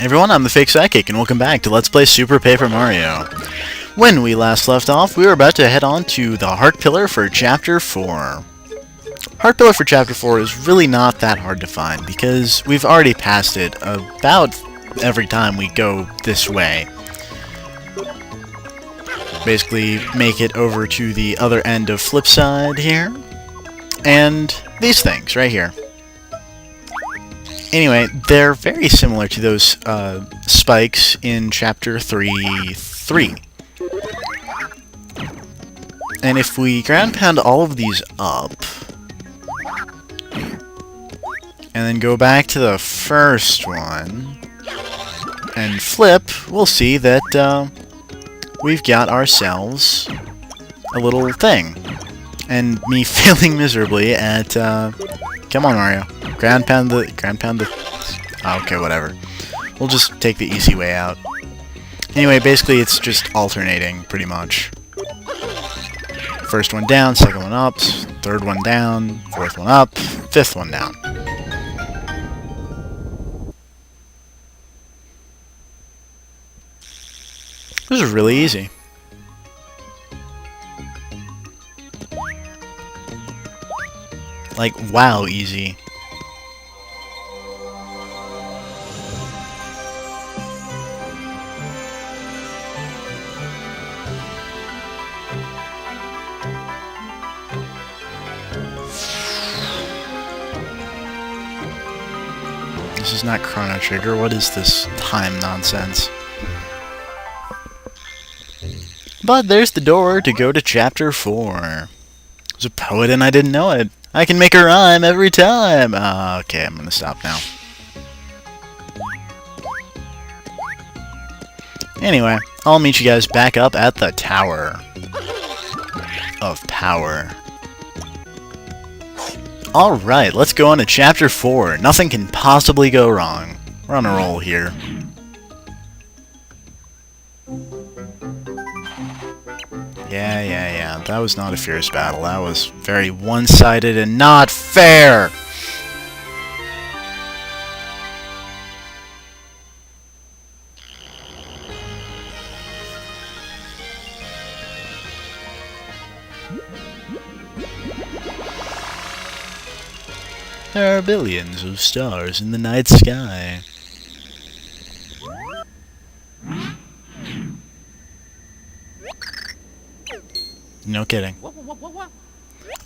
Everyone, I'm the Fake Sidekick, and welcome back to Let's Play Super Paper Mario. When we last left off, we were about to head on to the Heart Pillar for Chapter 4. Heart Pillar for Chapter 4 is really not that hard to find, because we've already passed it about every time we go this way. Basically, make it over to the other end of Flipside here, and these things right here. Anyway, they're very similar to those spikes in Chapter 3. And if we ground pound all of these up, and then go back to the first one, and flip, we'll see that we've got ourselves a little thing. And me failing miserably at, come on Mario. Ground pound the... Oh, okay, whatever. We'll just take the easy way out. Anyway, basically it's just alternating, pretty much. First one down, second one up, third one down, fourth one up, fifth one down. This is really easy. Like, wow, easy. This is not Chrono Trigger. What is this time nonsense? But there's the door to go to Chapter 4. I was a poet and I didn't know it. I can make a rhyme every time! Okay, I'm gonna stop now. Anyway, I'll meet you guys back up at the Tower of Power. Alright, let's go on to Chapter 4. Nothing can possibly go wrong. We're on a roll here. Yeah. That was not a fierce battle. That was very one-sided and not fair! There are billions of stars in the night sky. No kidding.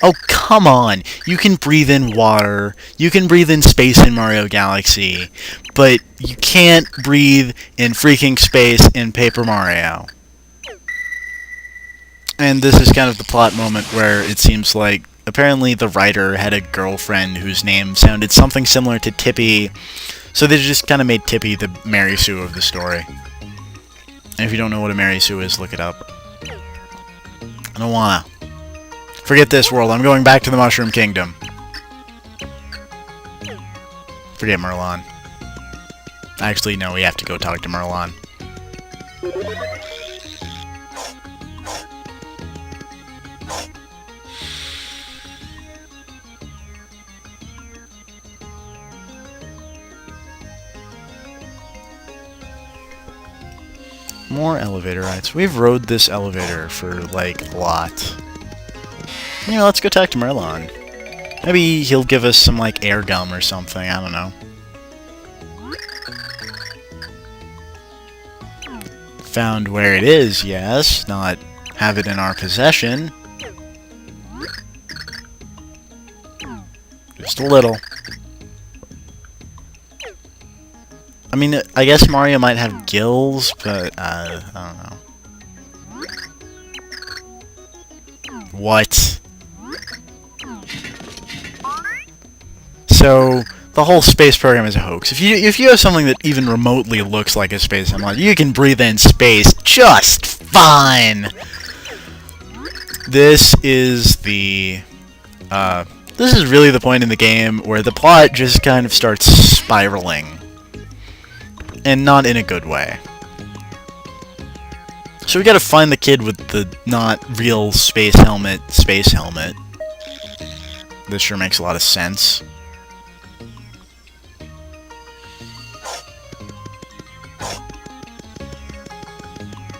Oh, come on! You can breathe in water, you can breathe in space in Mario Galaxy, but you can't breathe in freaking space in Paper Mario. And this is kind of the plot moment where it seems like apparently the writer had a girlfriend whose name sounded something similar to Tippy, so they just kind of made Tippy the Mary Sue of the story. And if you don't know what a Mary Sue is, look it up. I don't wanna. Forget this world, I'm going back to the Mushroom Kingdom. Forget Merlon. Actually, no, we have to go talk to Merlon. More elevator rides. We've rode this elevator for, like, a lot. Yeah, let's go talk to Merlon. Maybe he'll give us some, like, air gum or something, I don't know. Found where it is, yes, not have it in our possession. Just a little. I mean, I guess Mario might have gills, but, I don't know. What? So, the whole space program is a hoax. If you have something that even remotely looks like a space emerald, you can breathe in space just fine! This is the, this is really the point in the game where the plot just kind of starts spiraling. And not in a good way. So we gotta find the kid with the not real space helmet. This sure makes a lot of sense.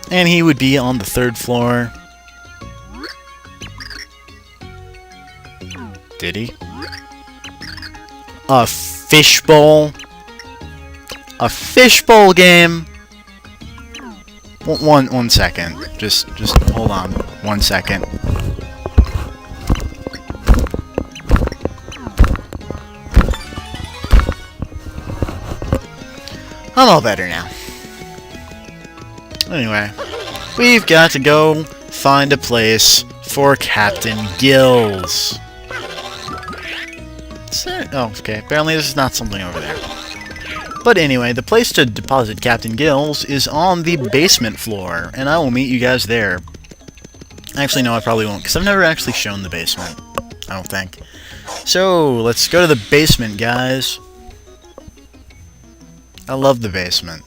And he would be on the 3rd floor. Did he? A fishbowl? A fishbowl game? One second. Just hold on. 1 second. I'm all better now. Anyway, we've got to go find a place for Captain Gills. Oh, okay. Apparently this is not something over there. But anyway, the place to deposit Captain Gills is on the basement floor, and I will meet you guys there. Actually, no, I probably won't, because I've never actually shown the basement. I don't think. So, let's go to the basement, guys. I love the basement.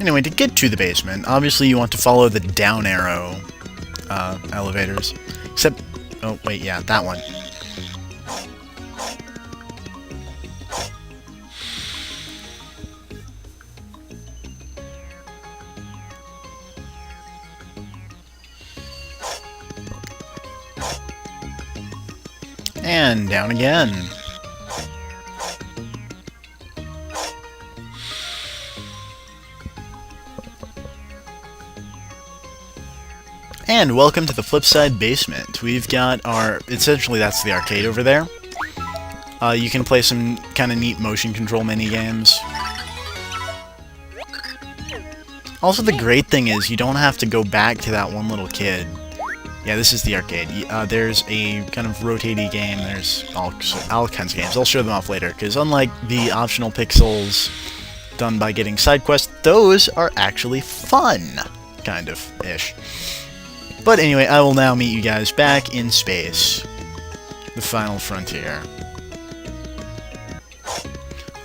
Anyway, to get to the basement, obviously you want to follow the down arrow elevators. Except, oh wait, yeah, that one. And down again. And welcome to the Flipside Basement. We've got our... essentially that's the arcade over there. You can play some kind of neat motion control mini-games. Also, the great thing is you don't have to go back to that one little kid. Yeah, this is the arcade. There's a kind of rotating game. There's all kinds of games. I'll show them off later, because unlike the optional pixels done by getting side quests, those are actually fun. Kind of-ish. But anyway, I will now meet you guys back in space. The final frontier.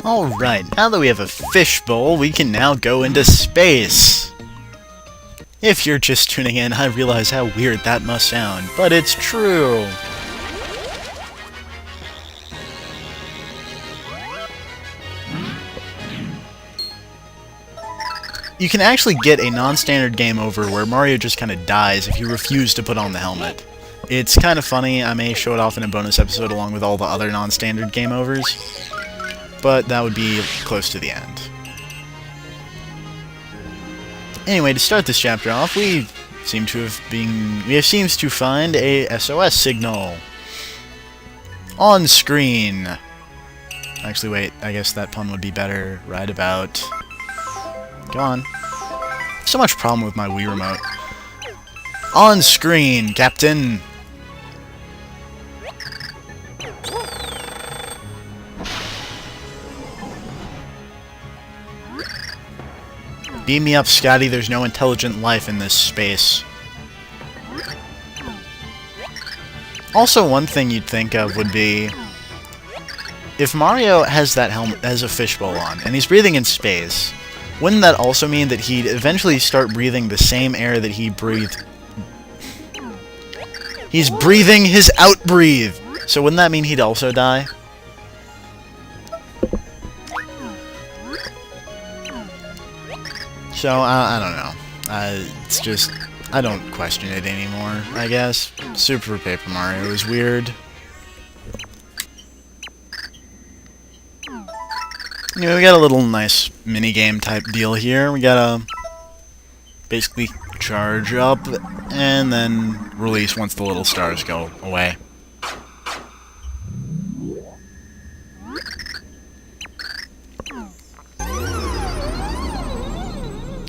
Alright, now that we have a fishbowl, we can now go into space. If you're just tuning in, I realize how weird that must sound, but it's true. You can actually get a non-standard game over where Mario just kind of dies if you refuse to put on the helmet. It's kind of funny. I may show it off in a bonus episode along with all the other non-standard game overs, but that would be close to the end. Anyway, to start this chapter off, we seem to find a SOS signal on screen. Actually, wait, I guess that pun would be better right about. Go on. So much problem with my Wii remote. On screen, Captain. Beam me up, Scotty. There's no intelligent life in this space. Also, one thing you'd think of would be if Mario has that helmet, has a fishbowl on, and he's breathing in space, wouldn't that also mean that he'd eventually start breathing the same air that he breathed? He's breathing his out-breathe! So wouldn't that mean he'd also die? So, I don't know. It's just... I don't question it anymore, I guess. Super Paper Mario is weird. Anyway, we got a little nice mini-game type deal here. We gotta basically charge up and then release once the little stars go away.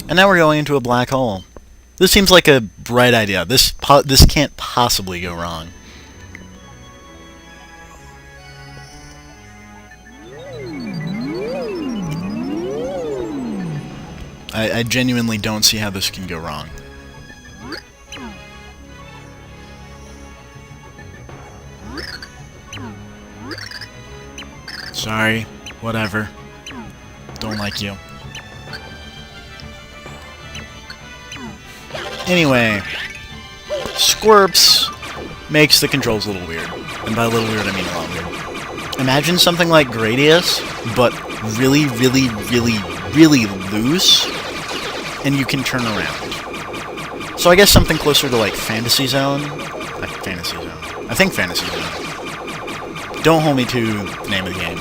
And now we're going into a black hole. This seems like a bright idea. This can't possibly go wrong. I genuinely don't see how this can go wrong. Sorry. Whatever. Don't like you. Anyway, Squirps makes the controls a little weird. And by a little weird, I mean a lot weird. Imagine something like Gradius, but really, really, really, really loose, and you can turn around. So I guess something closer to like Fantasy Zone. Fantasy Zone. I think Fantasy Zone. Don't hold me to the name of the game.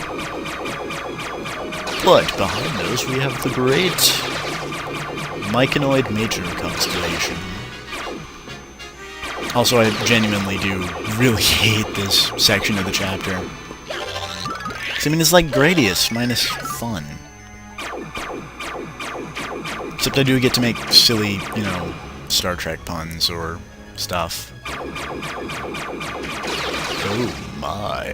But behind us we have the great Myconid Major Constellation. Also, I genuinely do really hate this section of the chapter. I mean, it's like Gradius minus fun. Except I do get to make silly, you know, Star Trek puns or stuff. Oh my.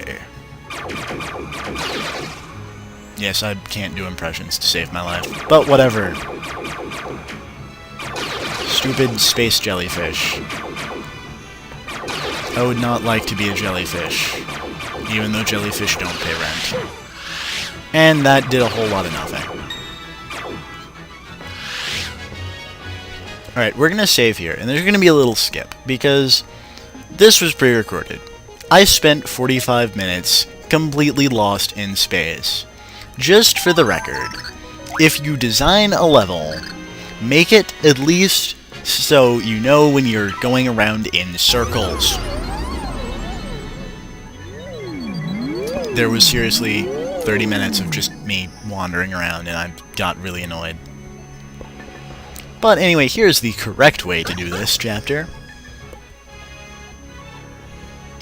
Yes, I can't do impressions to save my life, but whatever. Stupid space jellyfish. I would not like to be a jellyfish, even though jellyfish don't pay rent. And that did a whole lot of nothing. Alright, we're gonna save here, and there's gonna be a little skip, because this was pre-recorded. I spent 45 minutes completely lost in space. Just for the record, if you design a level, make it at least so you know when you're going around in circles. There was seriously 30 minutes of just me wandering around, and I got really annoyed. But anyway, here's the correct way to do this chapter,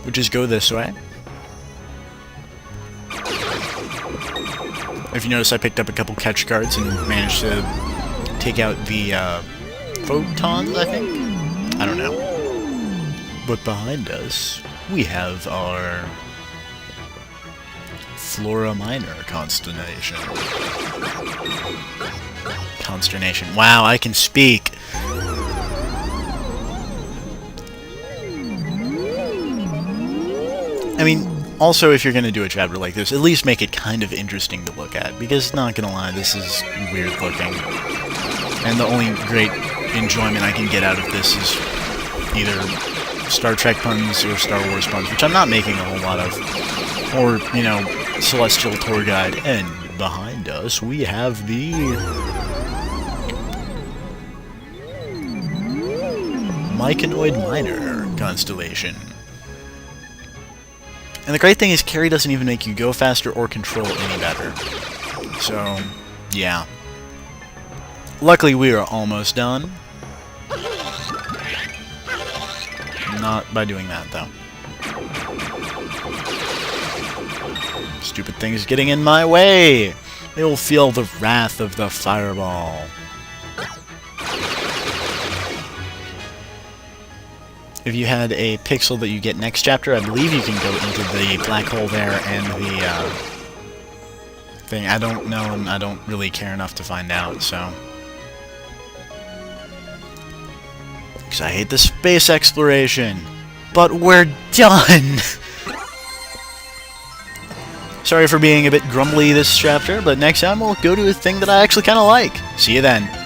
which is go this way. If you notice, I picked up a couple catch cards and managed to take out the photons, I think? I don't know. But behind us, we have our Flora Minor Consternation. Consternation. Wow, I can speak! I mean, also, if you're going to do a chapter like this, at least make it kind of interesting to look at, because, not gonna lie, this is weird looking. And the only great enjoyment I can get out of this is either Star Trek puns or Star Wars puns, which I'm not making a whole lot of. Or, you know, Celestial Tour Guide. And behind us, we have the Myconid Minor Constellation. And the great thing is, Carry doesn't even make you go faster or control any better. So, yeah. Luckily, we are almost done. Not by doing that, though. Stupid things getting in my way! They will feel the wrath of the fireball. If you had a pixel that you get next chapter, I believe you can go into the black hole there and the thing. I don't know, and I don't really care enough to find out, so. Because I hate the space exploration. But we're done! Sorry for being a bit grumbly this chapter, but next time we'll go to a thing that I actually kind of like. See you then.